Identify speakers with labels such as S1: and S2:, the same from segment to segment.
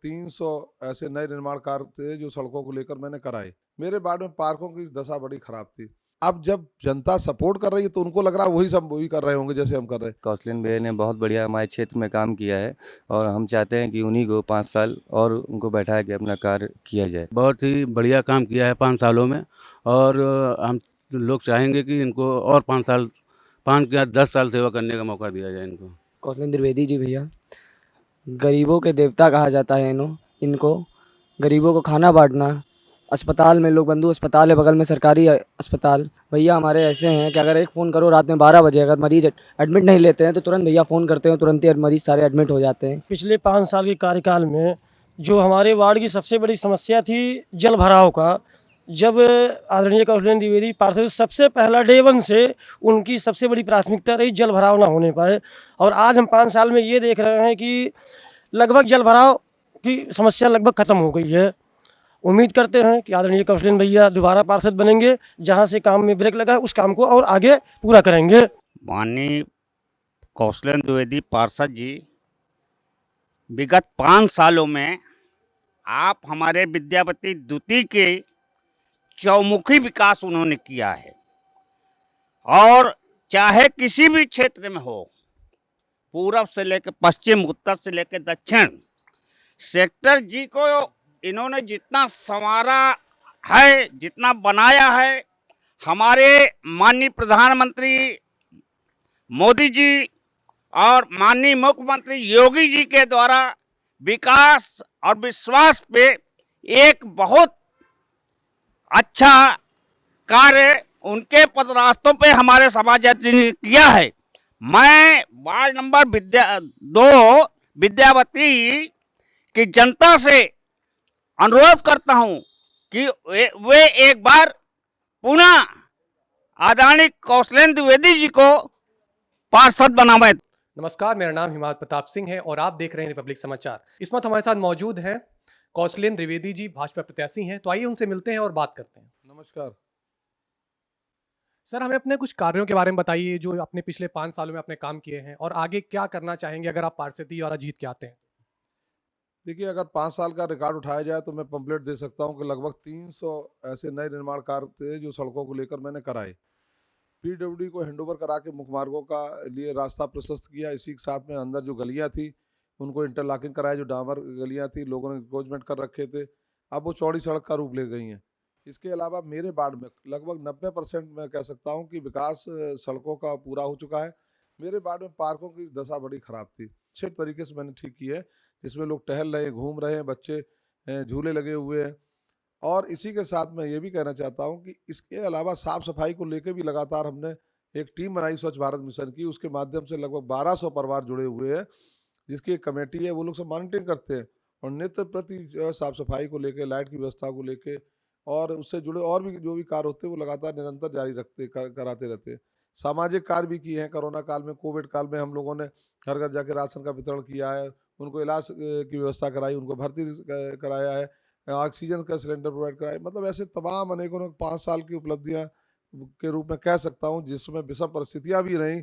S1: 300 ऐसे नए निर्माण कार्य थे जो सड़कों को लेकर मैंने कराए। मेरे वार्ड में पार्कों की दशा बड़ी खराब थी। अब जब जनता सपोर्ट कर रही है तो उनको लग रहा है वही सब वही कर रहे होंगे जैसे हम कर रहे हैं।
S2: कौशलेंद्र भैया ने बहुत बढ़िया हमारे क्षेत्र में काम किया है और हम चाहते हैं कि उन्हीं को 5 साल और उनको बैठा के अपना कार्य किया जाए।
S3: बहुत ही बढ़िया काम किया है 5 सालों में। और हम लोग चाहेंगे कि इनको और 5 साल, 5 या 10 साल सेवा करने का मौका दिया जाए इनको।
S4: कौशलेंद्र द्विवेदी जी भैया, गरीबों के देवता कहा जाता है इनको। गरीबों को खाना बांटना, अस्पताल में लोग, बंधु अस्पताल है बगल में सरकारी अस्पताल, भैया हमारे ऐसे हैं कि अगर एक फ़ोन करो रात में 12 बजे, अगर मरीज़ एडमिट नहीं लेते हैं तो तुरंत भैया फ़ोन करते हैं, तुरंत ही मरीज़ सारे एडमिट हो जाते हैं।
S5: पिछले 5 साल के कार्यकाल में जो हमारे वार्ड की सबसे बड़ी समस्या थी जल भराव का, जब आदरणीय कौशलेंद्र द्विवेदी पार्षद सबसे पहला डे 1 से उनकी सबसे बड़ी प्राथमिकता रही जल भराव ना होने पाए। और आज हम 5 साल में ये देख रहे हैं कि लगभग जल भराव की समस्या लगभग ख़त्म हो गई है। उम्मीद करते हैं कि आदरणीय कौशलेंद्र भैया दोबारा पार्षद बनेंगे, जहाँ से काम में ब्रेक लगा है उस काम को और आगे पूरा करेंगे।
S6: माननीय कौशलेंद्र द्विवेदी पार्षद जी, विगत 5 सालों में आप हमारे विद्यापति द्वितीय के चौमुखी विकास उन्होंने किया है। और चाहे किसी भी क्षेत्र में हो, पूरब से लेकर पश्चिम, उत्तर से लेकर दक्षिण, सेक्टर जी को इन्होंने जितना संवारा है, जितना बनाया है, हमारे माननीय प्रधानमंत्री मोदी जी और माननीय मुख्यमंत्री योगी जी के द्वारा विकास और विश्वास पे एक बहुत अच्छा कार्य उनके पदरास्तों पे हमारे समाजयात्री ने किया है। मैं वार्ड नंबर 2 विद्यावती की जनता से अनुरोध करता हूं कि वे एक बार पुनः आदरणीय कौशलेंद्र द्विवेदी जी को पार्षद बनावे।
S7: नमस्कार, मेरा नाम हिमात प्रताप सिंह है और आप देख रहे हैं रिपब्लिक समाचार। इस वक्त हमारे साथ मौजूद हैं कौशलेंद्र द्विवेदी जी, भाजपा प्रत्याशी हैं। तो आइए उनसे मिलते हैं और बात करते हैं।
S1: नमस्कार
S7: सर, हमें अपने कुछ कार्यों के बारे में बताइए जो आपने पिछले 5 सालों में अपने काम किए हैं और आगे क्या करना चाहेंगे अगर आप पार्षदी वाला जीत के आते हैं।
S1: देखिए, अगर 5 साल का रिकॉर्ड उठाया जाए तो मैं पंपलेट दे सकता हूं कि लगभग 300 ऐसे नए निर्माण कार्य थे जो सड़कों को लेकर मैंने कराए। पीडब्ल्यूडी को हैंडओवर करा के मुख्य मार्गों का लिए रास्ता प्रशस्त किया। इसी के साथ में अंदर जो गलियां थी उनको इंटरलॉकिंग कराया, जो डामर गलियां थी लोगों ने इंक्रोचमेंट कर रखे थे, अब वो चौड़ी सड़क का रूप ले गई हैं। इसके अलावा मेरे वार्ड में लगभग 90% मैं कह सकता हूँ कि विकास सड़कों का पूरा हो चुका है। मेरे वार्ड में पार्कों की दशा बड़ी खराब थी, अच्छे तरीके से मैंने ठीक की है, जिसमें लोग टहल रहे हैं, घूम रहे हैं, बच्चे झूले लगे हुए हैं। और इसी के साथ मैं ये भी कहना चाहता हूँ कि इसके अलावा साफ सफाई को लेकर भी लगातार हमने एक टीम बनाई, स्वच्छ भारत मिशन की। उसके माध्यम से लगभग 1200 परिवार जुड़े हुए हैं, जिसकी एक कमेटी है, वो लोग सब मॉनिटरिंग करते हैं और नित्य प्रति जो है साफ सफाई को लेकर, लाइट की व्यवस्था को लेकर और उससे जुड़े और भी जो भी कार्य होते हैं वो लगातार निरंतर जारी कराते रहते हैं। सामाजिक कार्य भी किए हैं। कोरोना काल में, कोविड काल में हम लोगों ने घर घर जाके राशन का वितरण किया है, उनको इलाज की व्यवस्था कराई, उनको भर्ती कराया है, ऑक्सीजन का सिलेंडर प्रोवाइड कराया। मतलब ऐसे तमाम अनेकों 5 साल की उपलब्धियां के रूप में कह सकता हूं, जिसमें विषम परिस्थितियां भी रहीं,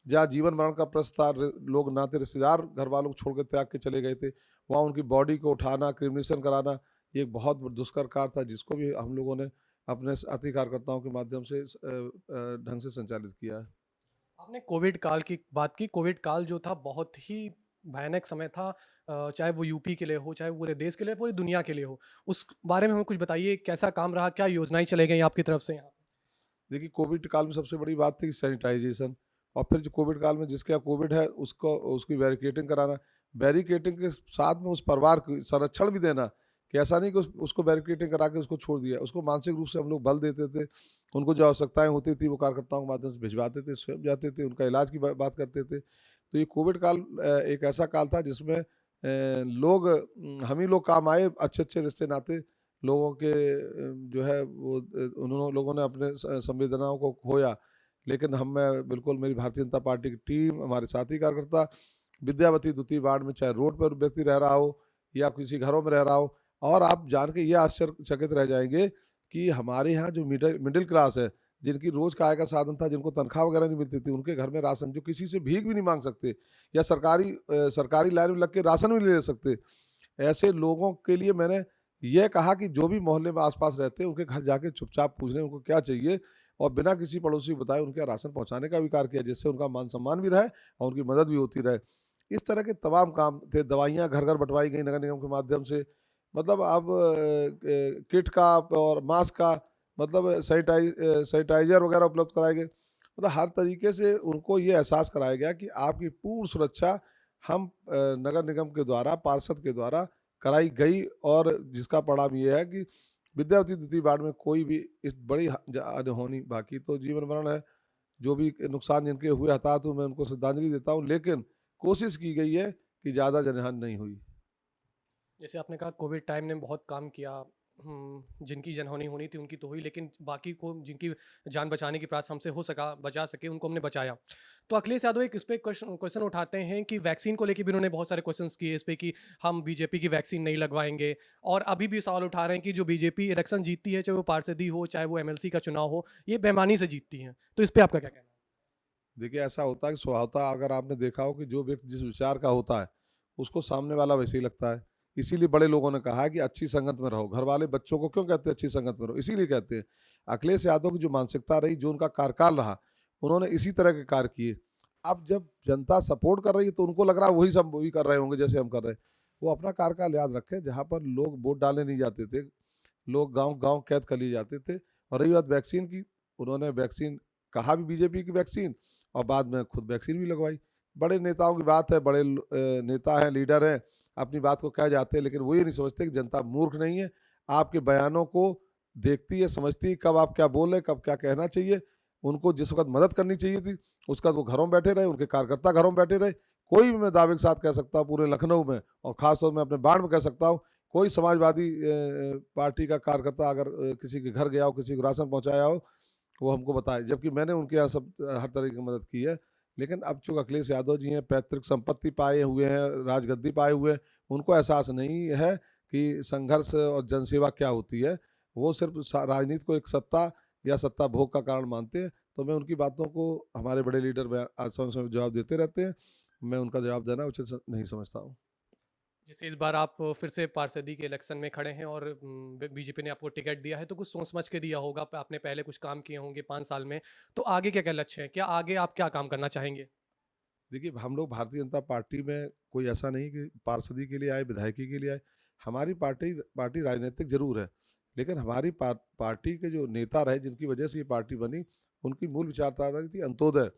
S1: जहाँ जीवन मरण का प्रश्न था, लोग नाते रिश्तेदार घर वालों को छोड़ के त्याग के चले गए थे, वहाँ उनकी बॉडी को उठाना, क्रिमिनेशन कराना, ये एक बहुत दुष्कर कार्य था, जिसको भी हम लोगों ने अपने अति कार्यकर्ताओं के माध्यम से ढंग से संचालित किया है।
S7: आपने कोविड काल की बात की। कोविड काल जो था बहुत ही भयानक समय था, चाहे वो यूपी के लिए हो, चाहे पूरे देश के लिए, पूरी दुनिया के लिए हो। उस बारे में हमें कुछ बताइए, कैसा काम रहा, क्या योजनाएं चलाई गई आपकी तरफ से यहाँ।
S1: देखिए, कोविड काल में सबसे बड़ी बात थी सैनिटाइजेशन, और फिर जो कोविड काल में जिसके यहाँ कोविड है उसको उसकी बैरिकेटिंग कराना, बैरिकेटिंग के साथ में उस परिवार को संरक्षण भी देना, कि ऐसा नहीं कि उसको बैरिकेटिंग करा के उसको छोड़ दिया। उसको मानसिक रूप से हम लोग बल देते थे, उनको जो आवश्यकताएं होती थी वो कार्यकर्ताओं के माध्यम से भिजवाते थे, स्वयं जाते थे, उनका इलाज की बात करते थे। तो ये कोविड काल एक ऐसा काल था जिसमें लोग हम ही लोग काम आए, अच्छे अच्छे रिश्ते नाते लोगों के जो है वो उन्होंने लोगों ने अपने संवेदनाओं को खोया। लेकिन मैं बिल्कुल, मेरी भारतीय जनता पार्टी की टीम, हमारे साथी कार्यकर्ता विद्यावती द्वितीय वार्ड में, चाहे रोड पर व्यक्ति रह रहा हो या किसी घरों में रह रहा हो, और आप जान के ये आश्चर्यचकित रह जाएंगे कि हमारे यहाँ जो मिडिल क्लास है, जिनकी रोज का आय का साधन था, जिनको तनख्वाह वगैरह नहीं मिलती थी, उनके घर में राशन, जो किसी से भीख भी नहीं मांग सकते या सरकारी लाइन में लग के राशन भी नहीं ले सकते, ऐसे लोगों के लिए मैंने यह कहा कि जो भी मोहल्ले में आसपास रहते हैं उनके घर जाके चुपचाप पूछ लें उनको क्या चाहिए, और बिना किसी पड़ोसी को बताए उनके यहाँ राशन पहुँचाने का भी कार्य किया, जिससे उनका मान सम्मान भी रहे और उनकी मदद भी होती रहे। इस तरह के तमाम काम थे। दवाइयाँ घर-घर बँटवाई गई नगर निगम के माध्यम से। मतलब अब किट का और मास्क का, मतलब सैनिटाइज़र वगैरह उपलब्ध कराए गए। मतलब हर तरीके से उनको ये एहसास कराया गया कि आपकी पूर्ण सुरक्षा हम नगर निगम के द्वारा, पार्षद के द्वारा कराई गई, और जिसका परिणाम ये है कि विद्यावती द्वितीय वार्ड में कोई भी इस बड़ी अनहोनी, बाकी तो जीवन मरण है, जो भी नुकसान जिनके हुए हताहत हुए मैं उनको श्रद्धांजलि देता हूँ, लेकिन कोशिश की गई है कि ज़्यादा जनहानि नहीं हुई।
S7: जैसे आपने कहा कोविड टाइम ने बहुत काम किया। जिनकी जनहानि होनी थी उनकी तो हुई, लेकिन बाकी को जिनकी जान बचाने की प्रयास हमसे हो सका बचा सके उनको हमने बचाया। तो अखिलेश यादव एक इस पे क्वेश्चन उठाते हैं कि वैक्सीन को लेके भी उन्होंने बहुत सारे क्वेश्चंस किए इस पे कि हम बीजेपी की वैक्सीन नहीं लगवाएंगे, और अभी भी सवाल उठा रहे हैं कि जो बीजेपी इलेक्शन जीतती है, चाहे वो पार्षदी हो चाहे वो एमएलसी का चुनाव हो, ये बेईमानी से जीतती है। तो इस पे आपका क्या कहना है?
S1: देखिए, ऐसा होता है कि स्वभावतः अगर आपने देखा हो कि जो व्यक्ति जिस विचार का होता है उसको सामने वाला वैसे ही लगता है। इसीलिए बड़े लोगों ने कहा है कि अच्छी संगत में रहो। घर वाले बच्चों को क्यों कहते हैं अच्छी संगत में रहो? इसीलिए कहते हैं। अखिलेश यादव की जो मानसिकता रही, जो उनका कार्यकाल रहा, उन्होंने इसी तरह के कार्य किए। अब जब जनता सपोर्ट कर रही है तो उनको लग रहा है वही सब वही कर रहे होंगे जैसे हम कर रहे हैं। वो अपना कार्यकाल याद रखें, जहाँ पर लोग वोट डालने नहीं जाते थे, लोग गांव-गांव कैद कर लिए जाते थे। और रही बात वैक्सीन की, उन्होंने वैक्सीन कहा भी बीजेपी की वैक्सीन, और बाद में खुद वैक्सीन भी लगवाई। बड़े नेताओं की बात है, बड़े नेता हैं, लीडर हैं, अपनी बात को कह जाते हैं, लेकिन वो ये नहीं समझते कि जनता मूर्ख नहीं है। आपके बयानों को देखती है, समझती है, कब आप क्या बोल रहे हैं, कब क्या कहना चाहिए। उनको जिस वक़्त मदद करनी चाहिए थी, उस वक़्त वो घरों में बैठे रहे, उनके कार्यकर्ता घरों में बैठे रहे। कोई भी मैं दावे के साथ कह सकता हूँ पूरे लखनऊ में, और ख़ास तौर में अपने बाढ़ में कह सकता हूँ, कोई समाजवादी पार्टी का कार्यकर्ता अगर किसी के घर गया हो, किसी को राशन पहुँचाया हो, वो हमको बताए। जबकि मैंने उनके यहाँ सब हर तरह की मदद की है। लेकिन अब चूँकि अखिलेश यादव जी हैं, पैतृक संपत्ति पाए हुए हैं, राजगद्दी पाए हुए हैं, उनको एहसास नहीं है कि संघर्ष और जनसेवा क्या होती है। वो सिर्फ़ राजनीति को एक सत्ता या सत्ता भोग का कारण मानते हैं। तो मैं उनकी बातों को, हमारे बड़े लीडर समय-समय जवाब देते रहते हैं। मैं उनका जवाब देना उचित नहीं समझता हूँ।
S7: जैसे इस बार आप फिर से पार्षदी के इलेक्शन में खड़े हैं और बीजेपी ने आपको टिकट दिया है, तो कुछ सोच समझ के दिया होगा, आपने पहले कुछ काम किए होंगे 5 साल में। तो आगे क्या क्या लक्ष्य है, क्या आगे आप क्या काम करना चाहेंगे?
S1: देखिए, हम लोग भारतीय जनता पार्टी में कोई ऐसा नहीं कि पार्षदी के लिए आए, विधायकी के लिए आए। हमारी पार्टी पार्टी राजनीतिक ज़रूर है, लेकिन हमारी पार्टी के जो नेता रहे, जिनकी वजह से ये पार्टी बनी, उनकी मूल विचारधारा थी अंत्योदय।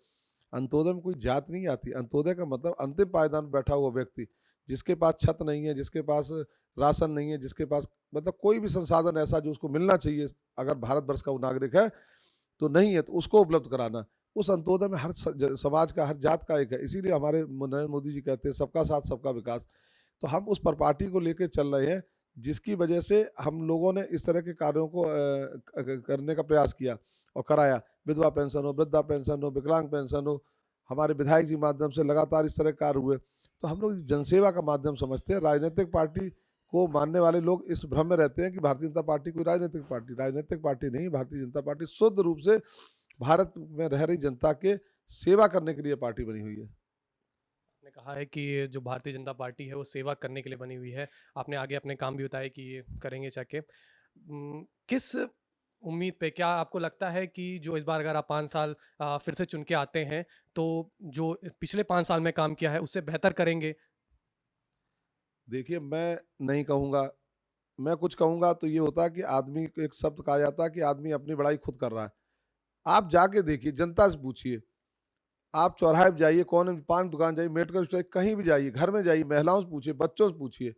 S1: अंत्योदय में कोई जात नहीं आती। अंत्योदय का मतलब अंतिम पायदान में बैठा हुआ व्यक्ति, जिसके पास छत नहीं है, जिसके पास राशन नहीं है, जिसके पास मतलब कोई भी संसाधन ऐसा जो उसको मिलना चाहिए, अगर भारतवर्ष का वो नागरिक है, तो नहीं है, तो उसको उपलब्ध कराना। उस अंत्योदय में हर समाज का, हर जात का एक है। इसीलिए हमारे नरेंद्र मोदी जी कहते हैं सबका साथ सबका विकास। तो हम उस पार्टी को लेके चल रहे हैं, जिसकी वजह से हम लोगों ने इस तरह के कार्यों को करने का प्रयास किया और कराया। विधवा पेंशन हो, वृद्धा पेंशन हो, विकलांग पेंशन हो, हमारे विधायक जी के माध्यम से लगातार इस तरह के कार्य हुए। तो हम लोग जनसेवा का माध्यम समझते हैं। राजनीतिक पार्टी को मानने वाले लोग इस भ्रम में रहते हैं कि भारतीय जनता पार्टी कोई राजनीतिक पार्टी नहीं। भारतीय जनता पार्टी शुद्ध रूप से भारत में रह रही जनता के सेवा करने के लिए पार्टी बनी हुई है।
S7: आपने कहा है कि ये जो भारतीय जनता पार्टी है वो सेवा करने के लिए बनी हुई है। आपने आगे अपने काम भी बताए कि ये करेंगे जाके। किस उम्मीद पे, क्या आपको लगता है कि जो इस बार अगर आप 5 साल फिर से चुन के आते हैं, तो जो पिछले 5 साल में काम किया है उससे बेहतर करेंगे?
S1: देखिए, मैं नहीं कहूँगा। मैं कुछ कहूँगा तो ये होता है कि आदमी को एक शब्द कहा जाता है कि आदमी अपनी बड़ाई खुद कर रहा है। आप जाके देखिए, जनता से पूछिए। आप चौराहे पे जाइए, कौन पान दुकान जाइए, मेडिकल स्टोर, कहीं भी जाइए, घर में जाइए, महिलाओं से पूछिए, बच्चों से पूछिए।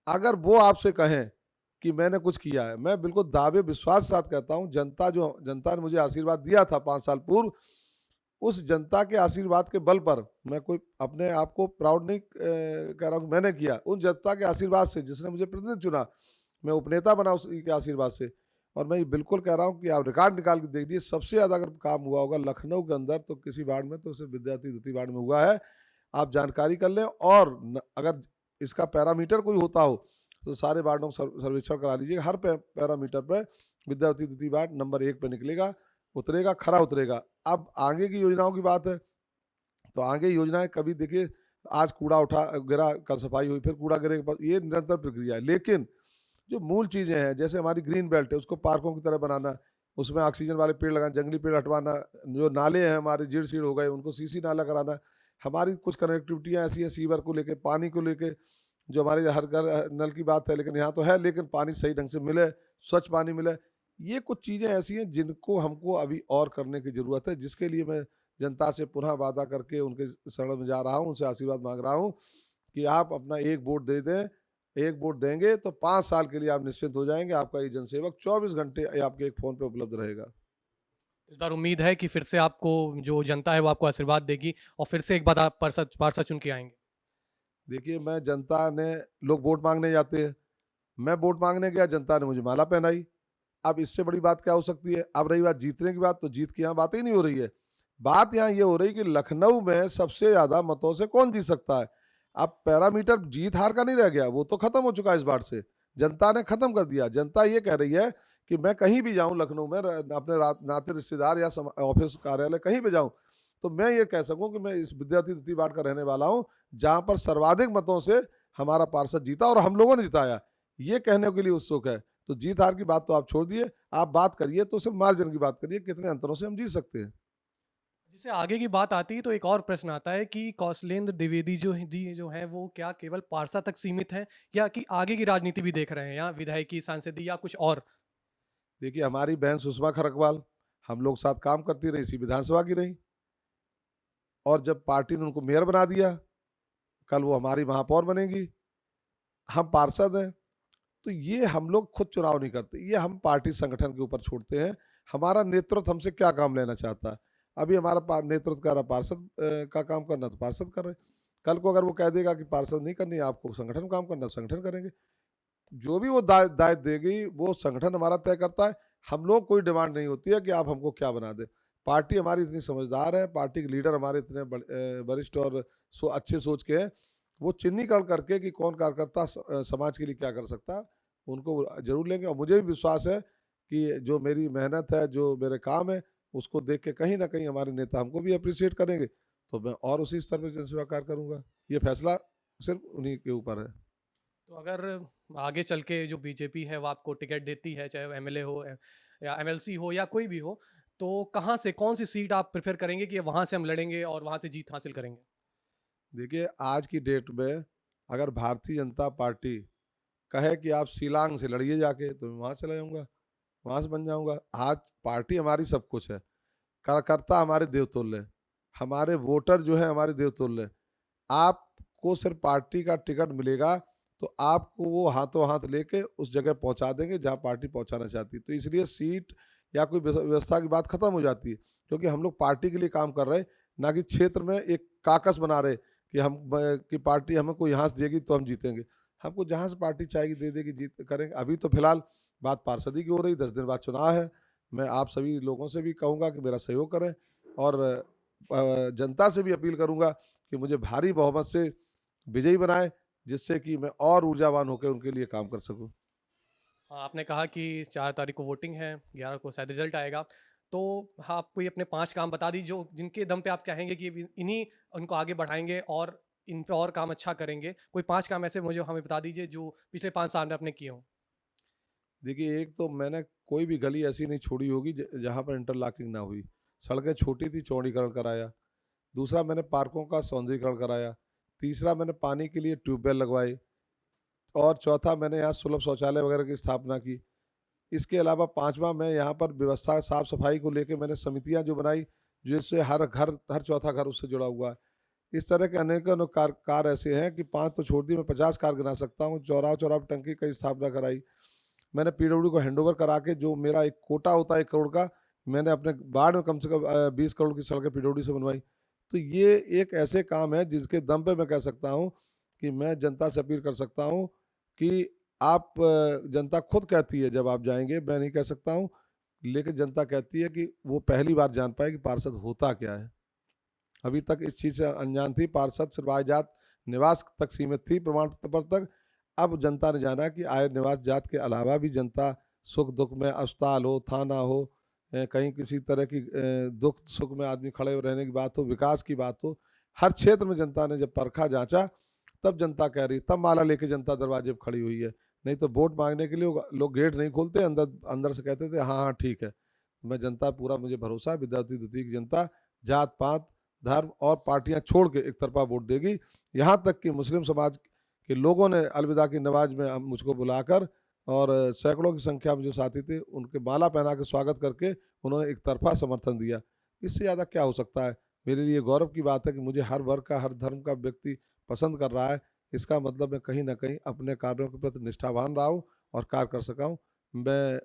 S1: अगर वो आपसे कहें कि मैंने कुछ किया है, मैं बिल्कुल दावे विश्वास के साथ कहता हूँ, जनता ने मुझे आशीर्वाद दिया था 5 साल पूर्व, उस जनता के आशीर्वाद के बल पर, मैं कोई अपने आप को प्राउड नहीं कह रहा हूँ कि मैंने किया, उन जनता के आशीर्वाद से, जिसने मुझे प्रतिनिधि चुना, मैं उपनेता बना उसी के आशीर्वाद से। और मैं ये बिल्कुल कह रहा हूँ कि आप रिकॉर्ड निकाल के देख लीजिए, सबसे ज़्यादा अगर काम हुआ होगा लखनऊ के अंदर तो किसी वार्ड में, तो सिर्फ विद्यार्थी द्वितीय वार्ड में हुआ है। आप जानकारी कर लें, और अगर इसका पैरामीटर कोई होता हो तो सारे वार्डों का सर्वेक्षण करा लीजिए। हर पैरामीटर पर विद्यार्थी द्वितीय वार्ड नंबर 1 पे निकलेगा, उतरेगा, खरा उतरेगा। अब आगे की योजनाओं की बात है, तो आगे योजनाएं कभी देखिए, आज कूड़ा उठा गिरा, कल सफाई हुई, फिर कूड़ा गिरे के बाद, ये निरंतर प्रक्रिया है। लेकिन जो मूल चीज़ें हैं, जैसे हमारी ग्रीन बेल्ट है, उसको पार्कों की तरह बनाना, उसमें ऑक्सीजन वाले पेड़ लगाना, जंगली पेड़ हटवाना, जो नाले हैं हमारे जीर्ण शीर्ण हो गए उनको सीसी नाला कराना, हमारी कुछ कनेक्टिविटियाँ ऐसी हैं सीवर को लेके, पानी को लेके, जो हमारे हर घर नल की बात है, लेकिन यहाँ तो है, लेकिन पानी सही ढंग से मिले, स्वच्छ पानी मिले। ये कुछ चीज़ें ऐसी हैं जिनको हमको अभी और करने की ज़रूरत है, जिसके लिए मैं जनता से पुनः वादा करके उनके शरण में जा रहा हूँ, उनसे आशीर्वाद मांग रहा हूँ कि आप अपना एक वोट दे दें। एक वोट देंगे तो 5 साल के लिए आप निश्चिंत हो जाएंगे। आपका ये जनसेवक 24 घंटे आपके एक फ़ोन पे उपलब्ध रहेगा।
S7: इस बार उम्मीद है कि फिर से आपको जो जनता है वो आपको आशीर्वाद देगी और फिर से एक बार आप पार्षद चुन के आएंगे।
S1: देखिए, मैं जनता ने, लोग वोट मांगने जाते हैं, मैं वोट मांगने गया, जनता ने मुझे माला पहनाई। अब इससे बड़ी बात क्या हो सकती है? अब रही बात जीतने की बात, तो जीत की यहाँ बात ही नहीं हो रही है। बात यहाँ ये हो रही कि लखनऊ में सबसे ज़्यादा मतों से कौन जीत सकता है। अब पैरामीटर जीत हार का नहीं रह गया, वो तो खत्म हो चुका है इस बार से, जनता ने खत्म कर दिया। जनता ये कह रही है कि मैं कहीं भी जाऊं लखनऊ में, अपने नाते रिश्तेदार या ऑफिस कार्यालय कहीं भी जाऊं, तो मैं ये कह सकूं कि मैं इस विद्यार्थी द्वितीय वार्ड का रहने वाला हूं, जहां पर सर्वाधिक मतों से हमारा पार्षद जीता और हम लोगों ने जिताया। ये कहने के लिए उत्सुक है। तो जीत हार की बात तो आप छोड़ दिए, आप बात करिए तो सिर्फ मार्जिन की बात करिए, कितने अंतरों से हम जीत सकते हैं।
S7: जैसे आगे की बात आती है तो एक और प्रश्न आता है कि कौशलेंद्र द्विवेदी जो हैं वो क्या केवल पारसा तक सीमित हैं या कि आगे की राजनीति भी देख रहे हैं, या विधायकी, सांसदीय या कुछ और?
S1: देखिए, हमारी बहन सुषमा खरकवाल हम लोग साथ काम करती रही, इसी विधानसभा की रही, और जब पार्टी ने उनको मेयर बना दिया, कल वो हमारी महापौर बनेगी। हम पार्षद हैं, तो ये हम लोग खुद चुनाव नहीं करते, ये हम पार्टी संगठन के ऊपर छोड़ते हैं। हमारा नेतृत्व हमसे क्या काम लेना चाहता है। अभी हमारा नेतृत्व कर रहा पार्षद का काम करना, तो पार्षद कर रहे हैं। कल को अगर वो कह देगा कि पार्षद नहीं करनी, आपको संगठन काम करना, संगठन करेंगे। जो भी वो दायित्व देगी वो संगठन हमारा तय करता है। हम लोग कोई डिमांड नहीं होती है कि आप हमको क्या बना दे। पार्टी हमारी इतनी समझदार है, पार्टी के लीडर हमारे इतने वरिष्ठ और अच्छे सोच के हैं, वो चिन्हीकरण करके कि कौन कार्यकर्ता समाज के लिए क्या कर सकता है, उनको जरूर लेंगे। और मुझे भी विश्वास है कि जो मेरी मेहनत है, जो मेरे काम है, उसको देख के कहीं ना कहीं हमारे नेता हमको भी अप्रिशिएट करेंगे, तो मैं और उसी स्तर पर जनसेवा कार्य करूँगा। ये फैसला सिर्फ उन्हीं के ऊपर है।
S7: तो अगर आगे चल के जो बीजेपी है वो आपको टिकट देती है, चाहे वो एमएलए हो या एमएलसी हो या कोई भी हो, तो कहाँ से, कौन सी सीट आप प्रेफर करेंगे कि वहाँ से हम लड़ेंगे और वहाँ से जीत हासिल करेंगे?
S1: देखिए, आज की डेट में अगर भारतीय जनता पार्टी कहे कि आप शिलांग से लड़िए जाके, तो मैं वहाँ चला जाऊँगा, वहाँ से बन जाऊँगा। आज पार्टी हमारी सब कुछ है, कार्यकर्ता हमारे देवतुल्य, हमारे वोटर जो है हमारे देवतुल्य। आपको सिर्फ पार्टी का टिकट मिलेगा तो आपको वो हाथों हाथ लेके उस जगह पहुंचा देंगे जहां पार्टी पहुंचाना चाहती है। तो इसलिए सीट या कोई व्यवस्था की बात खत्म हो जाती है, क्योंकि हम लोग पार्टी के लिए काम कर रहे हैं, ना कि क्षेत्र में एक काकस बना रहे कि कि पार्टी हमें कोई यहाँ से देगी तो हम जीतेंगे। हमको जहाँ से पार्टी चाहेगी दे देगी, जीत करेंगे। अभी तो फिलहाल बात पार्षदी की हो रही, 10 दिन बाद चुनाव है। मैं आप सभी लोगों से भी कहूँगा कि मेरा सहयोग करें, और जनता से भी अपील करूँगा कि मुझे भारी बहुमत से विजयी बनाए, जिससे कि मैं और ऊर्जावान होकर उनके लिए काम कर सकूं।
S7: हाँ, आपने कहा कि 4 तारीख को वोटिंग है, 11 को शायद रिजल्ट आएगा। तो हाँ, आप कोई अपने 5 काम बता दीजिए जो जिनके दम पे आप कहेंगे कि इन्हीं उनको आगे बढ़ाएंगे और इन पे और काम अच्छा करेंगे। कोई 5 काम ऐसे मुझे हमें बता दीजिए जो पिछले 5 साल में आपने किए हों।
S1: देखिए, एक तो मैंने कोई भी गली ऐसी नहीं छोड़ी होगी जहाँ पर इंटरलॉकिंग ना हुई। सड़कें छोटी थी, चौड़ीकरण कराया। दूसरा, मैंने पार्कों का सौंदर्यीकरण कराया। तीसरा, मैंने पानी के लिए ट्यूबवेल लगवाए। और चौथा, मैंने यहाँ सुलभ शौचालय वगैरह की स्थापना की। इसके अलावा पांचवा, मैं यहाँ पर व्यवस्था साफ सफाई को लेकर मैंने समितियाँ जो बनाई, जिससे हर चौथा घर उससे जुड़ा हुआ है। इस तरह के अनेकों कार ऐसे हैं कि 5 तो छोड़ दी, मैं 50 कार गिना सकता हूँ। चौराहा पर टंकी की स्थापना कराई। मैंने पीडब्ल्यू को हैंडओवर करा के जो मेरा एक कोटा होता है 1 करोड़ का, मैंने अपने वार्ड में कम से कम 20 करोड़ की सड़कें पीडब्ल्यू से बनवाई। तो ये एक ऐसे काम है जिसके दम पे मैं कह सकता हूँ कि मैं जनता से अपील कर सकता हूँ कि आप, जनता खुद कहती है जब आप जाएंगे, मैं नहीं कह सकता हूँ, लेकिन जनता कहती है कि वो पहली बार जान पाए कि पार्षद होता क्या है। अभी तक इस चीज़ से अनजान थी, पार्षद सिर्फ आय जात निवास तक सीमित थी, प्रमाण पत्र तक। अब जनता ने जाना कि आय निवास जात के अलावा भी जनता सुख दुख में, अस्पताल हो, थाना हो, कहीं किसी तरह की दुख सुख में आदमी खड़े रहने की बात हो, विकास की बात हो, हर क्षेत्र में जनता ने जब परखा जांचा, तब जनता कह रही, तब माला लेके जनता दरवाजे पर खड़ी हुई है। नहीं तो वोट मांगने के लिए लोग गेट नहीं खोलते, अंदर अंदर से कहते थे हाँ हाँ ठीक है। मैं जनता पूरा मुझे भरोसा है, विद्यापति द्वितीय की जनता जात पात धर्म और पार्टियां छोड़ के एक तरफा वोट देगी। यहाँ तक कि मुस्लिम समाज के लोगों ने अलविदा की नमाज में मुझको बुलाकर और सैकड़ों की संख्या में जो साथी थे उनके माला पहना के स्वागत करके उन्होंने एक तरफा समर्थन दिया। इससे ज़्यादा क्या हो सकता है। मेरे लिए गौरव की बात है कि मुझे हर वर्ग का हर धर्म का व्यक्ति पसंद कर रहा है। इसका मतलब मैं कहीं ना कहीं अपने कार्यों के प्रति निष्ठावान रहा हूँ और कार्य कर सका हूँ। मैं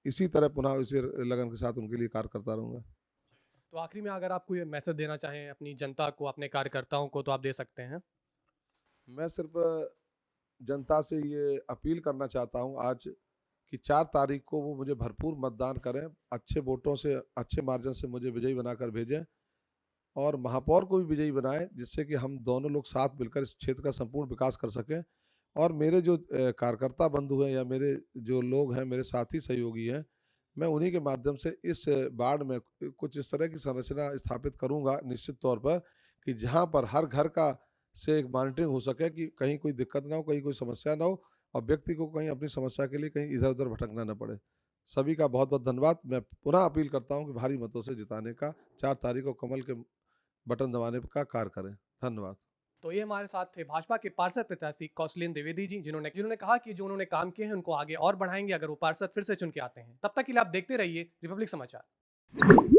S1: इसी तरह पुनः इसी लगन के साथ उनके लिए कार्य करता रहूँगा।
S7: तो आखिरी में अगर आप कोई मैसेज देना चाहें अपनी जनता को, अपने कार्यकर्ताओं को, तो आप दे सकते हैं।
S1: मैं सिर्फ जनता से ये अपील करना चाहता हूँ आज कि 4 तारीख को वो मुझे भरपूर मतदान करें, अच्छे वोटों से अच्छे मार्जिन से मुझे विजयी बनाकर भेजें और महापौर को भी विजयी बनाएं, जिससे कि हम दोनों लोग साथ मिलकर इस क्षेत्र का संपूर्ण विकास कर सकें। और मेरे जो कार्यकर्ता बंधु हैं या मेरे जो लोग हैं, मेरे साथी सहयोगी हैं, मैं उन्हीं के माध्यम से इस वार्ड में कुछ इस तरह की संरचना स्थापित करूंगा निश्चित तौर पर कि जहां पर हर घर का से एक मॉनिटरिंग हो सके कि कहीं कोई दिक्कत ना हो, कहीं कोई समस्या ना हो और व्यक्ति को कहीं अपनी समस्या के लिए कहीं इधर उधर भटकना न पड़े। सभी का बहुत बहुत धन्यवाद। मैं पुनः अपील करता हूं कि भारी मतों से जिताने का 4 तारीख को कमल के बटन दबाने का कार्य करें। धन्यवाद।
S7: तो ये हमारे साथ थे भाजपा के पार्षद प्रत्याशी कौशलेंद्र द्विवेदी जी, जिन्होंने कहा कि जो उन्होंने काम किए हैं उनको आगे और बढ़ाएंगे अगर वो पार्षद फिर से चुन के आते हैं। तब तक के लिए आप देखते रहिए रिपब्लिक समाचार।